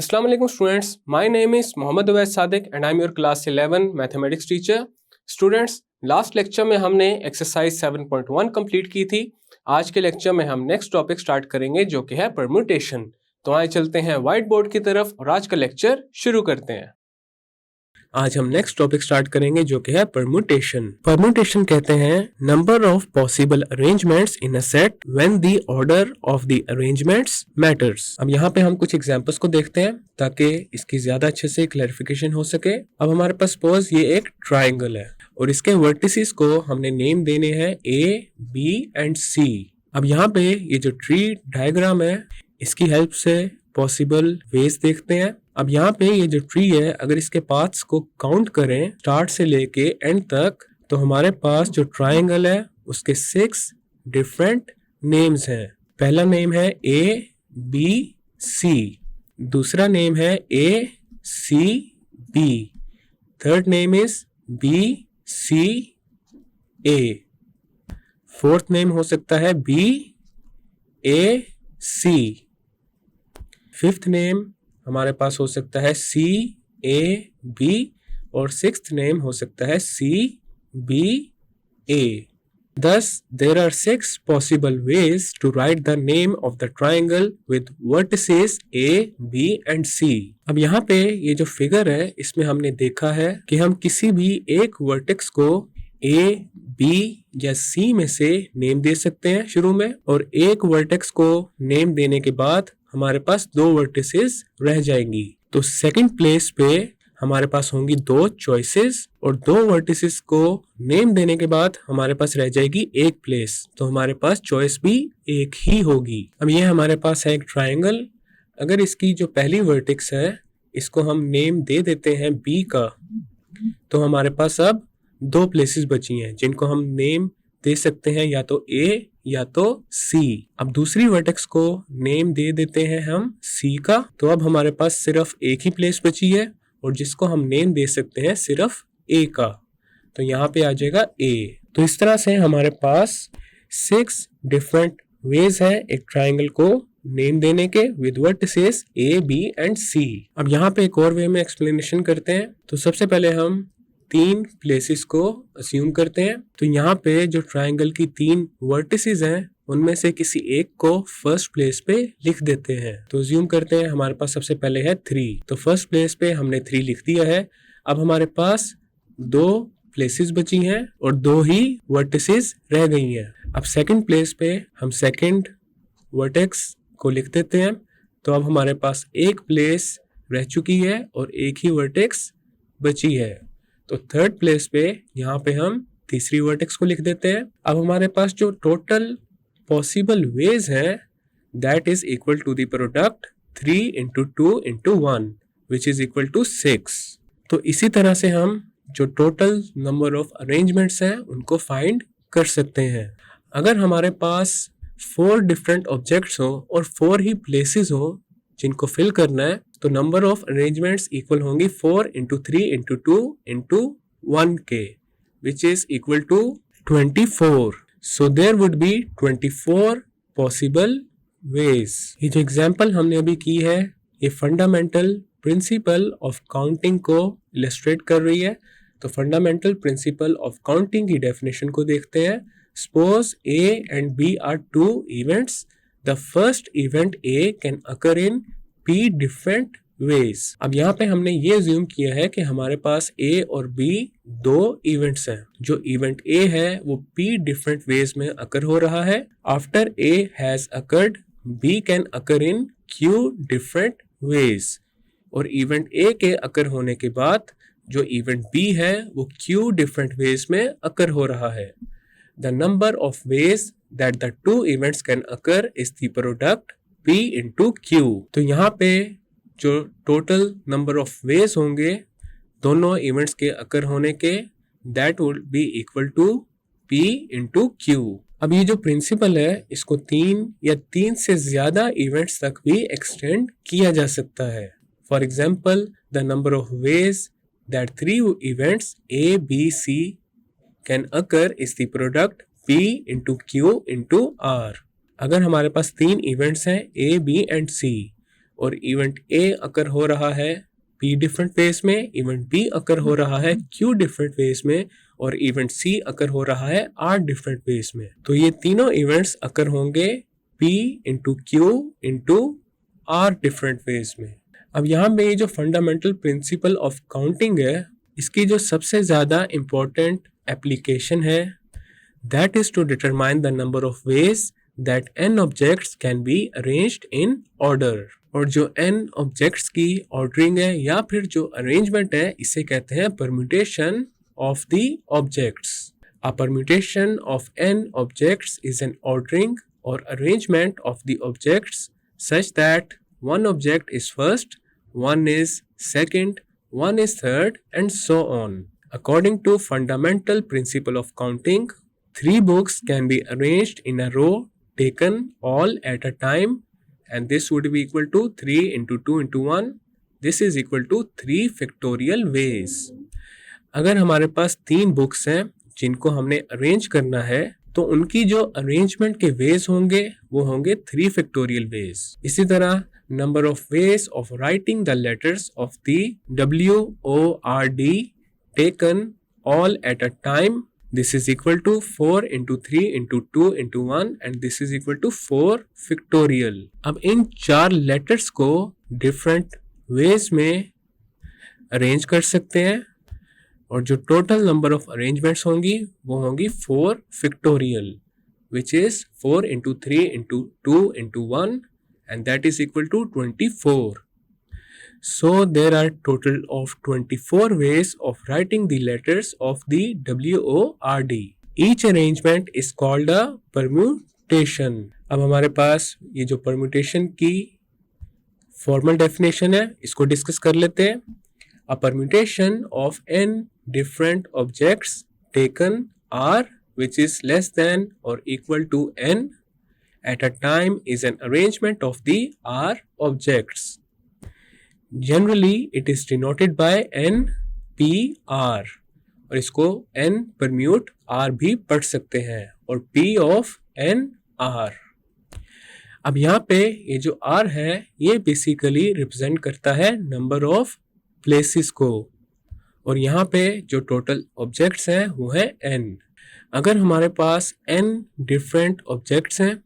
Assalamu alaikum students. My name is Mohammad Uwais Sadiq and I am your class 11 mathematics teacher. Students, last lecture में हमने exercise 7.1 complete की थी. आज के lecture में हम नेक्स्ट टॉपिक स्टार्ट करेंगे जो कि है परम्यूटेशन. तो आइए चलते हैं व्हाइट बोर्ड की तरफ और आज का लेक्चर शुरू करते हैं. आज हम नेक्स्ट टॉपिक स्टार्ट करेंगे जो कि है परम्यूटेशन. परम्यूटेशन कहते हैं number of possible arrangements in a set when the order of the arrangements matters. अब यहाँ पे हम कुछ एग्जांपल्स को देखते हैं ताकि इसकी ज्यादा अच्छे से क्लैरिफिकेशन हो सके. अब हमारे पास सपोज ये एक ट्राइंगल है और इसके वर्टिसेस को हमने नेम देने हैं ए, बी एंड सी. अब यहाँ पे ये जो ट्री डायग्राम है इसकी हेल्प से पॉसिबल वेज देखते हैं. अब यहाँ पे ये जो ट्री है अगर इसके पाथ्स को काउंट करें स्टार्ट से लेके एंड तक तो हमारे पास जो ट्राइंगल है उसके 6 डिफरेंट नेम्स हैं. पहला नेम है ए बी सी, दूसरा नेम है A C B, third name is B C A, fourth name हो सकता है B A C, fifth name हमारे पास हो सकता है सी ए बी और सिक्स्थ नेम हो सकता है C B A. Thus, there are 6 possible ways to write the name of the triangle with vertices A, B and C. अब यहाँ पे ये जो फिगर है इसमें हमने देखा है कि हम किसी भी एक वर्टेक्स को A, B या C में से नेम दे सकते हैं शुरू में, और एक वर्टेक्स को नेम देने के बाद हमारे पास 2 वर्टिसेस रह जाएंगी. तो सेकंड प्लेस पे हमारे पास होंगी 2 चॉइसेस और 2 वर्टिसेस को नेम देने के बाद हमारे पास रह जाएगी एक प्लेस. तो हमारे पास चॉइस भी एक ही होगी. अब ये हमारे पास है एक ट्राइंगल. अगर इसकी जो पहली वर्टेक्स है इसको हम नेम दे देते हैं बी का, तो हमारे पास अब 2 प्लेसेस बची हैं जिनको हम नेम दे सकते हैं या तो ए या तो सी. अब दूसरी वर्टेक्स को नेम दे देते हैं हम सी का, तो अब हमारे पास सिर्फ एक ही प्लेस बची है और जिसको हम नेम दे सकते हैं सिर्फ ए का, तो यहाँ पे आ जाएगा ए. तो इस तरह से हमारे पास 6 डिफरेंट वेज है एक ट्राइंगल को नेम देने के with vertices A B and C. अब यहाँ पे एक और वे में एक्सप्लेनेशन करते हैं. तो सबसे पहले हम 3 प्लेसेस को अस्यूम करते हैं. तो यहाँ पे जो ट्राइंगल की 3 वर्टिसेस हैं उनमें से किसी एक को फर्स्ट प्लेस पे लिख देते हैं. तो अस्यूम करते हैं हमारे पास सबसे पहले है 3, तो फर्स्ट प्लेस पे हमने 3 लिख दिया है. अब हमारे पास 2 प्लेसेस बची हैं और 2 ही वर्टिसेस रह गई हैं. अब सेकंड प्लेस पे हम सेकंड वर्टेक्स को लिख देते हैं. तो अब हमारे पास एक प्लेस रह चुकी है और एक ही वर्टेक्स बची है. तो थर्ड प्लेस पे यहाँ पे हम तीसरी वर्टेक्स को लिख देते हैं. अब हमारे पास जो टोटल पॉसिबल वेज है that is equal to the product 3 into 2 into 1 which is equal to 6. तो इसी तरह से हम जो टोटल नंबर ऑफ अरेंजमेंट्स हैं उनको फाइंड कर सकते हैं. अगर हमारे पास 4 डिफरेंट ऑब्जेक्ट्स हो और 4 ही प्लेसेस हो जिनको फिल करना है, तो नंबर ऑफ अरेंजमेंट्स इक्वल होंगी 4 into 3 into 2 into 1 के, which is equal to 24. So there would be 24 possible ways. ये जो एग्जाम्पल हमने अभी की है ये फंडामेंटल प्रिंसिपल ऑफ काउंटिंग को इलस्ट्रेट कर रही है. तो फंडामेंटल प्रिंसिपल ऑफ काउंटिंग की डेफिनेशन को देखते हैं. Suppose A and B are 2 events. The first event A can occur in P different ways. अब यहाँ पे हमने ये assume किया है कि हमारे पास A और B 2 events हैं. जो event A है वो P different ways में occur हो रहा है. After A has occurred, B can occur in Q different ways. और event A के occur होने के बाद जो event B है वो Q different ways में occur हो रहा है. The number of ways that the 2 events can occur is the product P into Q. तो यहाँ पे जो total number of ways होंगे दोनों events के occur होने के that will be equal to P into Q. अब ये जो principle है इसको 3 या 3 से ज़्यादा events तक भी extend किया जा सकता है. For example, the number of ways that 3 events A, B, C can occur is the product P into Q into R. अगर हमारे पास 3 इवेंट्स हैं A, B and C और इवेंट ए अकर हो रहा है P डिफरेंट वेज में, event B अकर हो रहा है Q डिफरेंट वेज में और इवेंट C अकर हो रहा है R डिफरेंट वेज में। तो ये तीनों इवेंट्स अकर होंगे P into Q into R different ways में। अब यहाँ पे ये जो फंडामेंटल प्रिंसिपल ऑफ काउंटिंग है, इसकी जो सबसे ज़्यादा इम्पोर्टेंट एप्लीकेशन है that is to determine the number of ways that n objects can be arranged in order. और जो n ऑब्जेक्ट्स की ऑर्डरिंग है या फिर जो अरेंजमेंट है, इसे कहते हैं permutation of the objects. A permutation of n objects is an ordering or arrangement of the objects such that one object is first, one is second, one is third, and so on. According to fundamental principle of counting, 3 books can be arranged in a row taken all at a time, and this would be equal to 3 into 2 into 1. This is equal to 3 factorial ways. अगर हमारे पास 3 books हैं जिनको हमने arrange करना है, तो उनकी जो अरेंजमेंट के वेज होंगे वो होंगे 3 फैक्टोरियल वेज। इसी तरह number of ways of writing the letters of the WORD taken all at a time, this is equal to 4 into 3 into 2 into 1 and this is equal to 4 factorial. अब इन 4 letters को different ways में arrange कर सकते हैं और जो total number of arrangements होंगी वो होंगी 4 factorial, which is 4 into 3 into 2 into 1 and that is equal to 24. So there are total of 24 ways of writing the letters of the WORD. Each arrangement is called a permutation. अब हमारे पास ये जो permutation की formal definition है इसको discuss कर लेते हैं। A permutation of n different objects taken R which is less than or equal to n at a time is an arrangement of the R objects. Generally it is denoted by NPR और इसको n permute R भी पढ़ सकते हैं और P of n R। अब यहाँ पे ये जो R है ये बेसिकली रिप्रेजेंट करता है नंबर ऑफ प्लेसेस को और यहाँ पे जो टोटल ऑब्जेक्ट्स हैं वो है n। अगर हमारे पास n डिफरेंट ऑब्जेक्ट्स हैं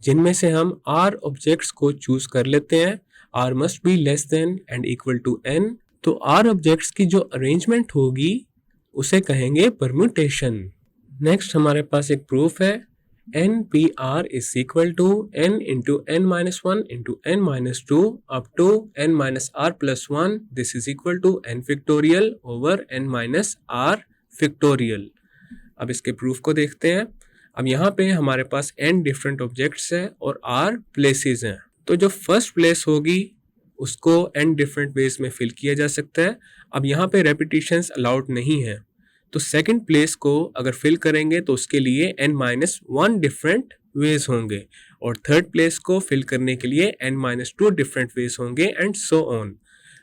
जिनमें से हम r ऑब्जेक्ट्स को चूज कर लेते हैं, r must be less than and equal to n, तो r ऑब्जेक्ट्स की जो अरेंजमेंट होगी उसे कहेंगे परम्यूटेशन। नेक्स्ट हमारे पास एक प्रूफ है NPR is equal to n into n minus 1 into n minus 2 up to n minus r plus 1. This is equal to n factorial over n minus r factorial. अब इसके proof को देखते हैं। अब यहाँ पे हमारे पास n डिफरेंट ऑब्जेक्ट्स हैं और r प्लेसेस हैं, तो जो फर्स्ट प्लेस होगी उसको n डिफरेंट वेज में फिल किया जा सकता है। अब यहाँ पे रेपिटेशंस अलाउड नहीं है, तो सेकंड प्लेस को अगर फिल करेंगे तो उसके लिए n-1 डिफरेंट वेज होंगे और थर्ड प्लेस को फिल करने के लिए n-2 डिफरेंट वेज होंगे एंड सो ऑन।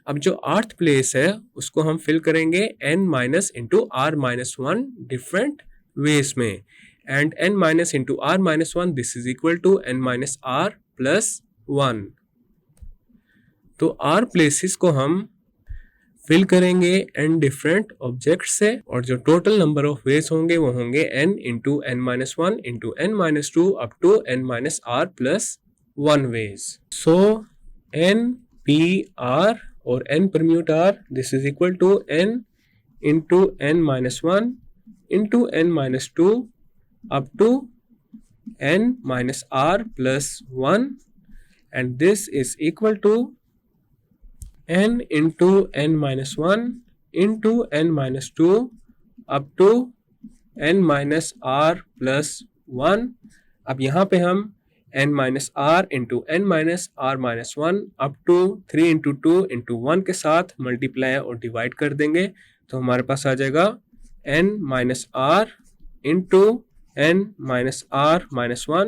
अब जो आर्थ प्लेस है उसको हम फिल करेंगे n-r-1 डिफरेंट वेज में and n-r-1 this is equal to n-r plus 1। तो r प्लेसेस को हम फिल करेंगे n डिफरेंट ऑब्जेक्ट से और जो टोटल नंबर ऑफ वेज होंगे वो होंगे n into n-1 into n-2 up to n-r plus 1 ways. So NPR or n permute R, this is equal to n into n-1 into n-2 up to n-r plus 1 and this is equal to n into n-1 into n-2 up to n-r plus 1। अब यहाँ पे हम n-r into n-r-1 up to 3 into 2 into 1 के साथ multiply और divide कर देंगे, तो हमारे पास आ जाएगा n-r into n-r-1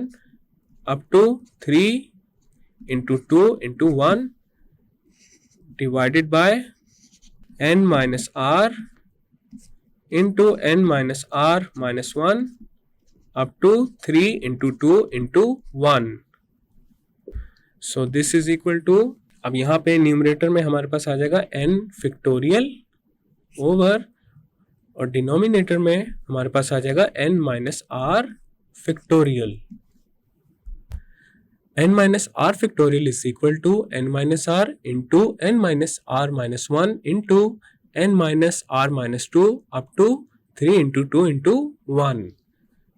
up to 3 into 2 into 1 divided by n-r into n-r-1 up to 3 into 2 into 1। So this is equal to, अब यहाँ पे न्यूमरेटर में हमारे पास आ जाएगा n फैक्टोरियल ओवर, और डिनोमिनेटर में हमारे पास आ जाएगा n minus r factorial. n minus r factorial is equal to n minus r into n minus r minus 1 into n minus r minus 2 up to 3 into 2 into 1।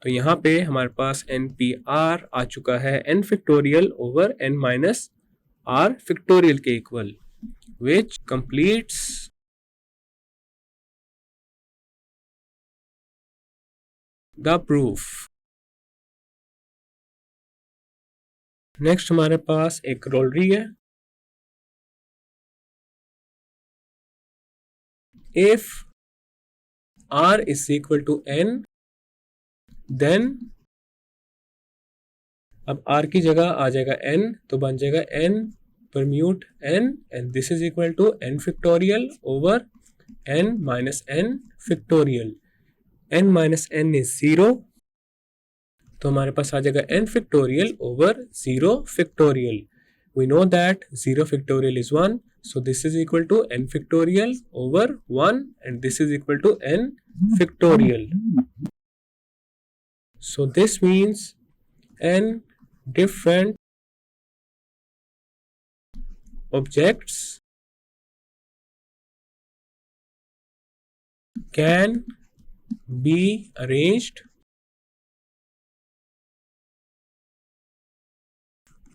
तो यहाँ पे हमारे पास NPR आ चुका है n factorial over n minus r factorial के equal, which completes the proof। Next हमारे पास एक रोलरी है। If r is equal to n, then अब r की जगह आ जाएगा n, तो बन जाएगा n permute n, and this is equal to n factorial over n minus n factorial. n minus n is 0, तो हमारे पास आ जाएगा n factorial over 0 factorial. We know that 0 factorial is 1, so this is equal to n factorial over 1, and this is equal to n factorial. So this means n different objects can be arranged,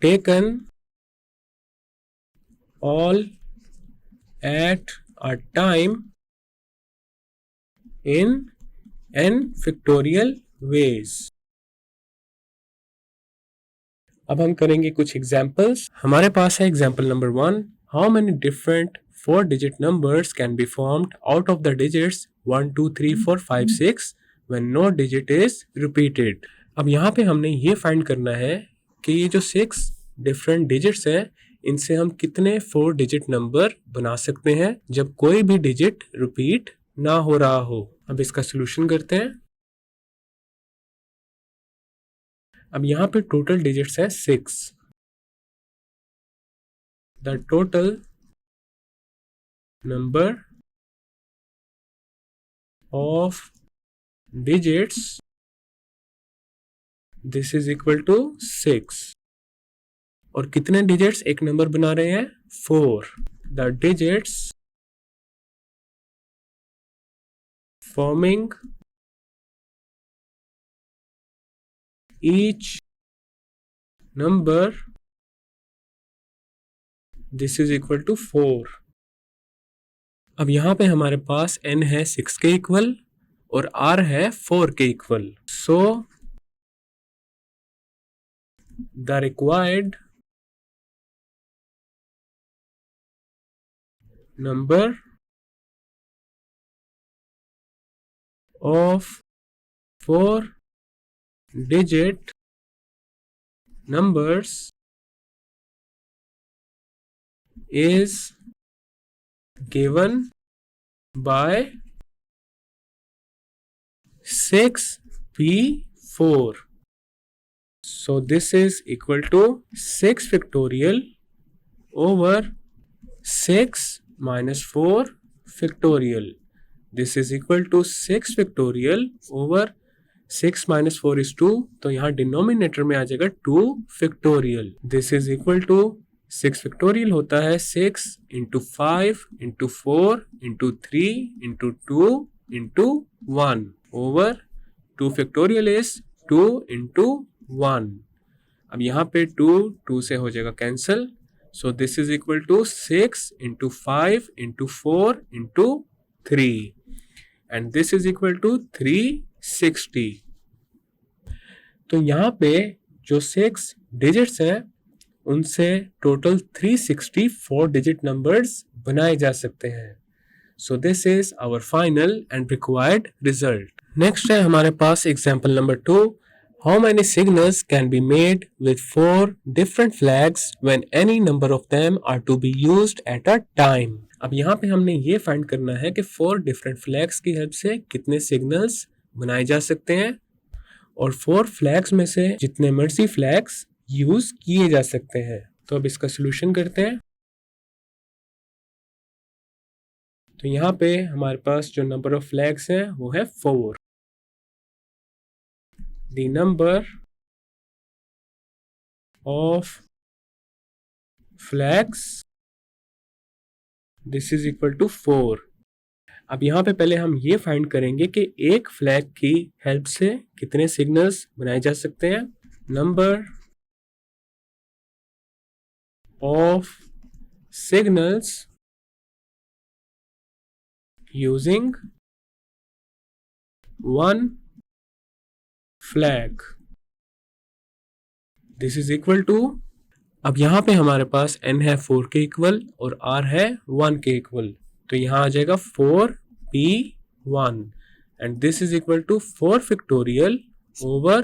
taken all at a time in n factorial ways। अब हम करेंगे कुछ examples. हमारे पास है example number 1, how many different 4 digit numbers can be formed out of the digits 1 2 3 4 5 6 when no digit is repeated. अब यहाँ पे हमने ये फाइंड करना है कि ये जो 6 डिफरेंट डिजिट्स हैं, इनसे हम कितने 4 डिजिट नंबर बना सकते हैं जब कोई भी डिजिट रिपीट ना हो रहा हो। अब इसका सोल्यूशन करते हैं। अब यहाँ पे टोटल डिजिट्स है 6। The total number of digits, this is equal to 6। और कितने डिजिट्स एक नंबर बना रहे हैं? 4। The digits forming each number, this is equal to 4। अब यहां पे हमारे पास n है 6 के इक्वल और r है 4 के equal. So the required number of 4 digit numbers is given by 6p4। So this is equal to 6 factorial over 6 minus 4 factorial. This is equal to 6 factorial over 6 minus 4 is 2, तो यहाँ denominator में आ जाएगा 2 factorial। This is equal to 6 factorial होता है 6 into 5 into 4 into 3 into 2 into 1 over 2 factorial is 2 into 1। अब यहाँ पे 2 से हो जाएगा cancel, so this is equal to 6 into 5 into 4 into 3, and this is equal to 360। तो यहाँ पे जो 6 डिजिट्स हैं उनसे टोटल 364 डिजिट नंबर्स बनाए जा सकते हैं। So this is our final and required result. Next है हमारे पास example number 2, how many signals can be made with 4 different flags when any number of them are to be used at a time। अब यहाँ पे हमने ये find करना है कि 4 different flags की हेल्प से कितने सिग्नल्स बनाए जा सकते हैं और 4 फ्लैग्स में से जितने मर्जी फ्लैग्स यूज किए जा सकते हैं। तो अब इसका सोल्यूशन करते हैं। तो यहाँ पे हमारे पास जो नंबर ऑफ फ्लैग्स है वो है 4। The number of flags this is equal to 4। अब यहाँ पे पहले हम ये फाइंड करेंगे कि एक फ्लैग की हेल्प से कितने सिग्नल्स बनाए जा सकते हैं। Number of signals using one flag this is equal to, अब यहाँ पे हमारे पास n है 4 के इक्वल और r है 1 के इक्वल, तो यहाँ आ जाएगा 4p1 and this is equal to 4 factorial over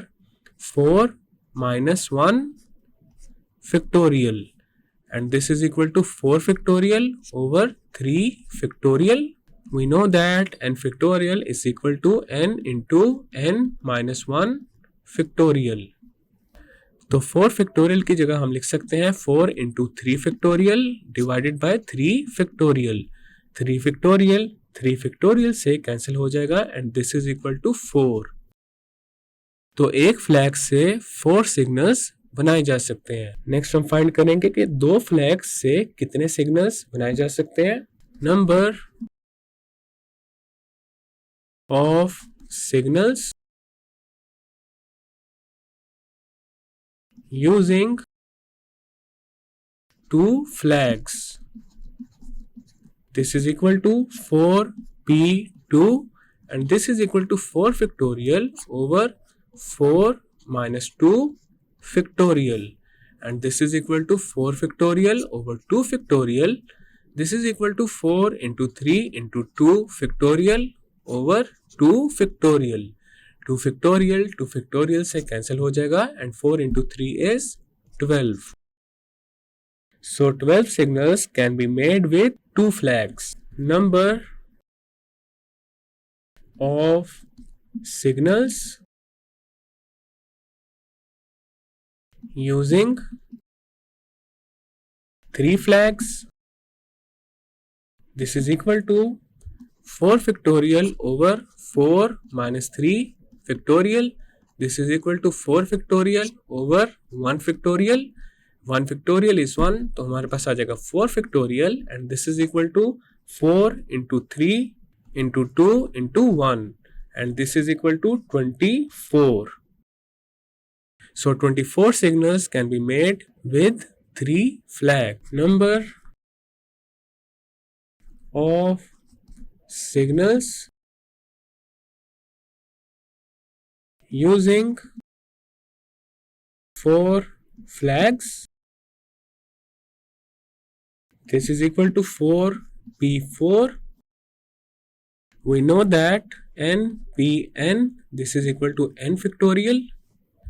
4 minus 1 factorial and this is equal to 4 factorial over 3 factorial. We know that n factorial is equal to n into n minus 1 factorial. तो 4 factorial की जगह हम लिख सकते हैं 4 into 3 factorial divided by 3 factorial. 3 factorial 3 factorial से cancel हो जाएगा and this is equal to 4. तो एक फ्लैग से 4 सिग्नल्स बनाए जा सकते हैं। नेक्स्ट हम फाइंड करेंगे कि 2 फ्लैग्स से कितने सिग्नल्स बनाए जा सकते हैं। Number of signals using 2 flags this is equal to 4p2 and this is equal to 4 factorial over 4 minus 2 factorial and this is equal to 4 factorial over 2 factorial. This is equal to 4 into 3 into 2 factorial over 2 factorial. 2 factorial 2 factorial से cancel हो जाएगा and 4 into 3 is 12. So 12 signals can be made with 2 flags. Number of signals using 3 flags this is equal to 4 factorial over 4 minus 3 factorial. This is equal to 4 factorial over 1 factorial. 1 factorial is 1, तो हमारे पास आ जाएगा 4 factorial and this is equal to 4 into 3 into 2 into 1 and this is equal to 24. So 24 signals can be made with 3 flags. Number of signals using 4 flags this is equal to 4p4. We know that npn this is equal to n factorial,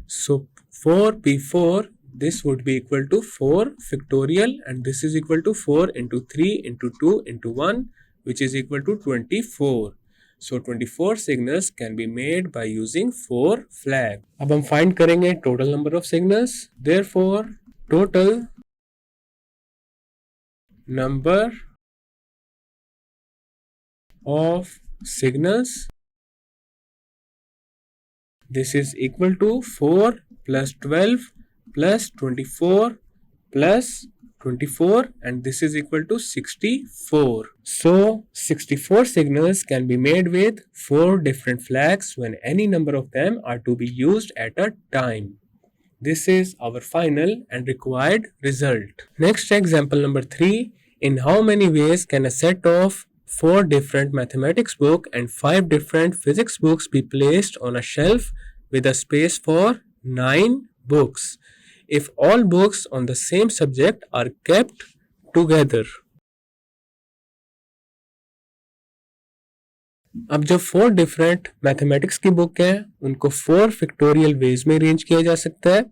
so 4p4 this would be equal to 4 factorial and this is equal to 4 into 3 into 2 into 1 which is equal to 24. So 24 signals can be made by using 4 flags. अब हम find करेंगे total number of signals. Therefore, total number of signals this is equal to 4 plus 12 plus 24 plus 24 and this is equal to 64. So 64 signals can be made with 4 different flags when any number of them are to be used at a time. This is our final and required result. Next example number 3. In how many ways can a set of 4 different mathematics books and 5 different physics books be placed on a shelf with a space for 9 books if all books on the same subject are kept together? अब जो 4 different mathematics की book हैं उनको 4 factorial veg में arrange किया जा सकता है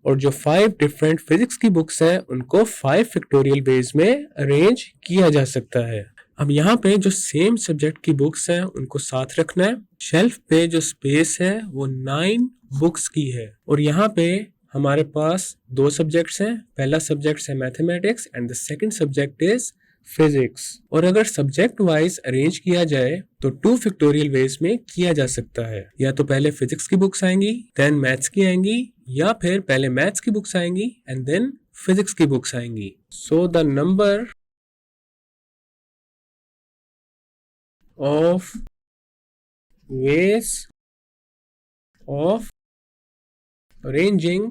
और जो 5 डिफरेंट फिजिक्स की बुक्स हैं उनको 5 फैक्टोरियल वेज में अरेंज किया जा सकता है। अब यहाँ पे जो सेम सब्जेक्ट की बुक्स हैं उनको साथ रखना है। शेल्फ पे जो स्पेस है वो 9 बुक्स की है और यहाँ पे हमारे पास दो सब्जेक्ट्स हैं, पहला सब्जेक्ट है mathematics and the second subject is physics. और अगर सब्जेक्ट वाइज अरेंज किया जाए तो 2 फैक्टोरियल वेज में किया जा सकता है। या तो पहले फिजिक्स की बुक्स आएंगी, देन मैथ्स की आएंगी, या फिर पहले मैथ्स की बुक्स आएंगी एंड देन फिजिक्स की बुक्स आएंगी। So the number of ways of arranging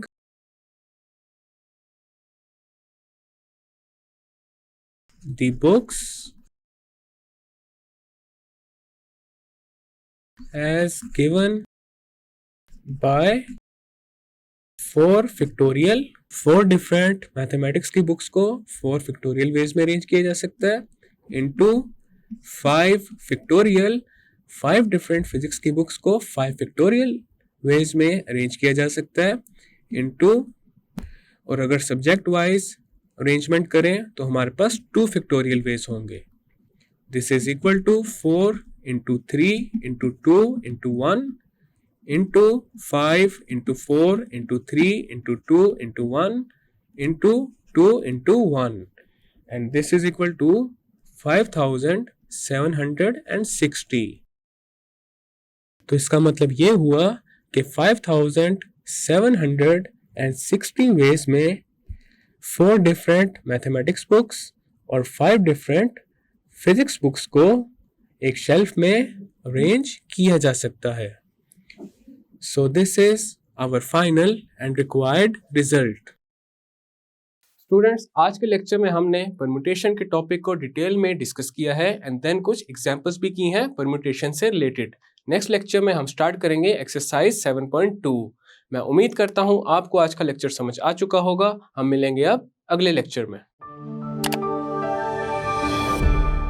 the books as given by 4 factorial। 4 different mathematics की बुक्स को 4 फैक्टोरियल वेज में अरेंज किया जा सकता है इनटू 5 फैक्टोरियल। 5 डिफरेंट फिजिक्स की बुक्स को 5 फैक्टोरियल वेज में अरेंज किया जा सकता है इनटू, और अगर सब्जेक्ट वाइज अरेंजमेंट करें तो हमारे पास 2 फैक्टोरियल वेज होंगे। This is equal to 4 into 3 into 2 into 1 into 5 into 4 into 3 into 2 into 1 into 2 into 1, and this is equal to 5760। तो इसका मतलब ये हुआ कि 5760 वेज में 4 डिफरेंट मैथमेटिक्स बुक्स और 5 डिफरेंट फिजिक्स बुक्स को एक शेल्फ में अरेंज किया जा सकता है। So this is our final and required result। Students, आज के लेक्चर में हमने परम्यूटेशन के टॉपिक को डिटेल में डिस्कस किया है एंड देन कुछ एग्जांपल्स भी की हैं परम्यूटेशन से रिलेटेड। नेक्स्ट लेक्चर में हम स्टार्ट करेंगे एक्सरसाइज 7.2। मैं उम्मीद करता हूं आपको आज का लेक्चर समझ आ चुका होगा। हम मिलेंगे अब अगले लेक्चर में।